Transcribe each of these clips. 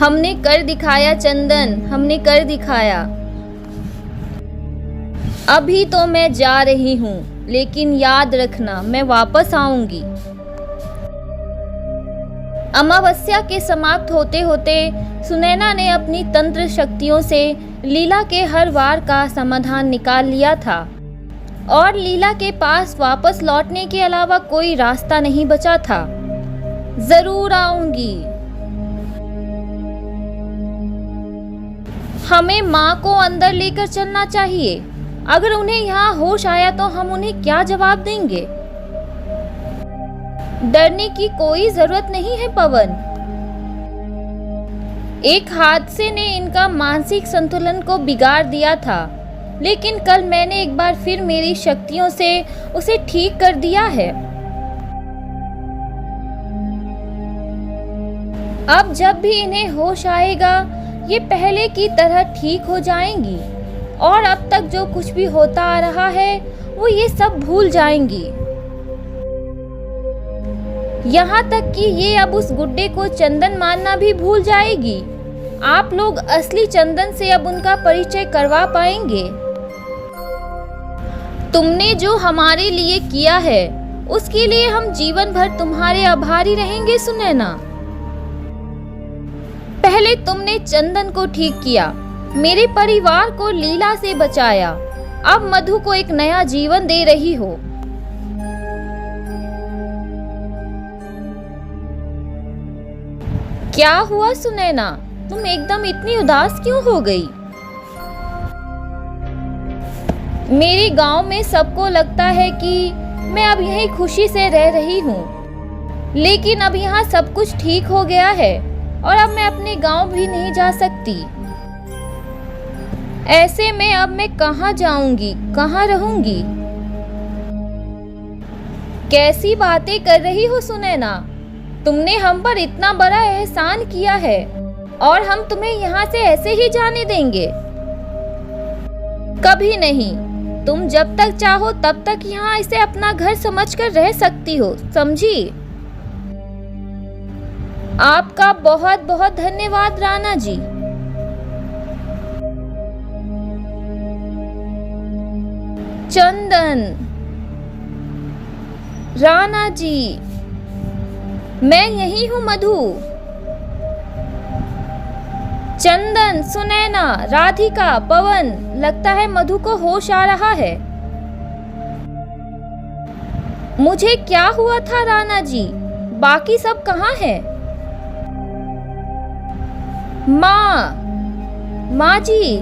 हमने कर दिखाया चंदन, हमने कर दिखाया। अभी तो मैं जा रही हूँ, लेकिन याद रखना मैं वापस आऊंगी। अमावस्या के समाप्त होते होते सुनैना ने अपनी तंत्र शक्तियों से लीला के हर वार का समाधान निकाल लिया था और लीला के पास वापस लौटने के अलावा कोई रास्ता नहीं बचा था। जरूर आऊंगी। हमें माँ को अंदर लेकर चलना चाहिए। अगर उन्हें यहाँ होश आया तो हम उन्हें क्या जवाब देंगे? डरने की कोई जरूरत नहीं है पवन। एक हादसे ने इनका मानसिक संतुलन को बिगाड़ दिया था, लेकिन कल मैंने एक बार फिर मेरी शक्तियों से उसे ठीक कर दिया है। अब जब भी इन्हें होश आएगा ये पहले की तरह ठीक हो जाएंगी और अब तक जो कुछ भी होता आ रहा है वो ये सब भूल जाएंगी। यहाँ तक कि ये अब उस गुड्डे को चंदन मानना भी भूल जाएगी। आप लोग असली चंदन से अब उनका परिचय करवा पाएंगे। तुमने जो हमारे लिए किया है उसके लिए हम जीवन भर तुम्हारे आभारी रहेंगे सुनैना। पहले तुमने चंदन को ठीक किया, मेरे परिवार को लीला से बचाया, अब मधु को एक नया जीवन दे रही हो। क्या हुआ सुनैना, तुम एकदम इतनी उदास क्यों हो गई? मेरे गांव में सबको लगता है कि मैं अब यहीं खुशी से रह रही हूँ, लेकिन अब यहाँ सब कुछ ठीक हो गया है और अब मैं अपने गांव भी नहीं जा सकती। ऐसे में अब मैं कहाँ जाऊंगी, कहाँ रहूंगी? कैसी बातें कर रही हो सुनैना? तुमने हम पर इतना बड़ा एहसान किया है और हम तुम्हें यहाँ से ऐसे ही जाने देंगे? कभी नहीं। तुम जब तक चाहो तब तक यहाँ इसे अपना घर समझकर रह सकती हो, समझी? आपका बहुत बहुत धन्यवाद राणा जी। चंदन, राणा जी, मैं यही हूँ मधु। चंदन, सुनैना, राधिका, पवन, लगता है मधु को होश आ रहा है। मुझे क्या हुआ था राणा जी? बाकी सब कहाँ हैं? माँ जी,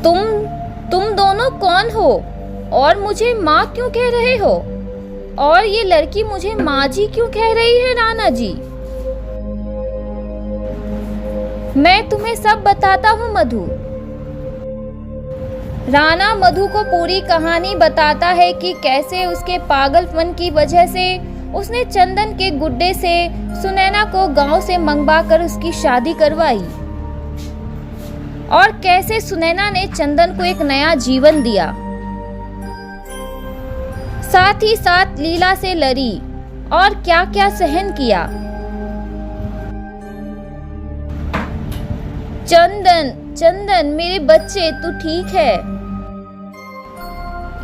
तुम दोनों कौन हो और मुझे माँ क्यों कह रहे हो? और ये लड़की मुझे माँ जी क्यों कह रही है राणा जी? मैं तुम्हें सब बताता हूँ मधु। राणा मधु को पूरी कहानी बताता है कि कैसे उसके पागलपन की वजह से उसने चंदन के गुड्डे से सुनैना को गांव से मंगवाकर उसकी शादी करवाई और कैसे सुनैना ने चंदन को एक नया जीवन दिया। साथ ही साथ लीला से लड़ी और क्या क्या सहन किया। चंदन मेरे बच्चे, तू ठीक है?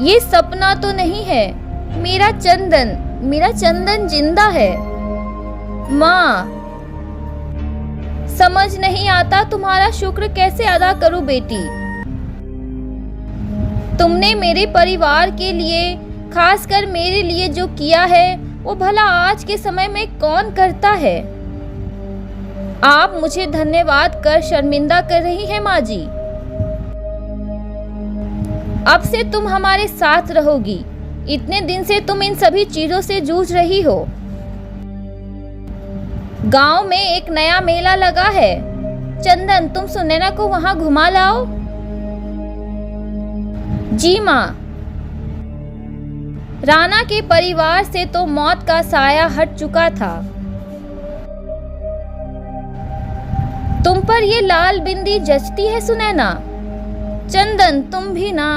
ये सपना तो नहीं है। मेरा चंदन जिंदा है। माँ, समझ नहीं आता तुम्हारा शुक्र कैसे अदा करूं बेटी। तुमने मेरे परिवार के लिए, खासकर मेरे लिए जो किया है वो भला आज के समय में कौन करता है? आप मुझे धन्यवाद कर शर्मिंदा कर रही हैं माँ जी। अब से तुम हमारे साथ रहोगी। इतने दिन से तुम इन सभी चीजों से जूझ रही हो। गांव में एक नया मेला लगा है। चंदन, तुम सुनैना को वहां घुमा लाओ। जी माँ। राणा के परिवार से तो मौत का साया हट चुका था। तुम पर ये लाल बिंदी जचती है सुनैना। चंदन, तुम भी ना।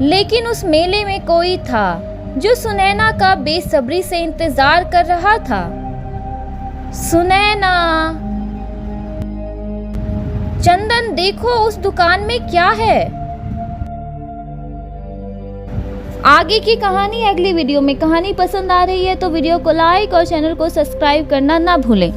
लेकिन उस मेले में कोई था जो सुनैना का बेसब्री से इंतजार कर रहा था। सुनैना, चंदन देखो उस दुकान में क्या है। आगे की कहानी अगली वीडियो में। कहानी पसंद आ रही है तो वीडियो को लाइक और चैनल को सब्सक्राइब करना ना भूलें।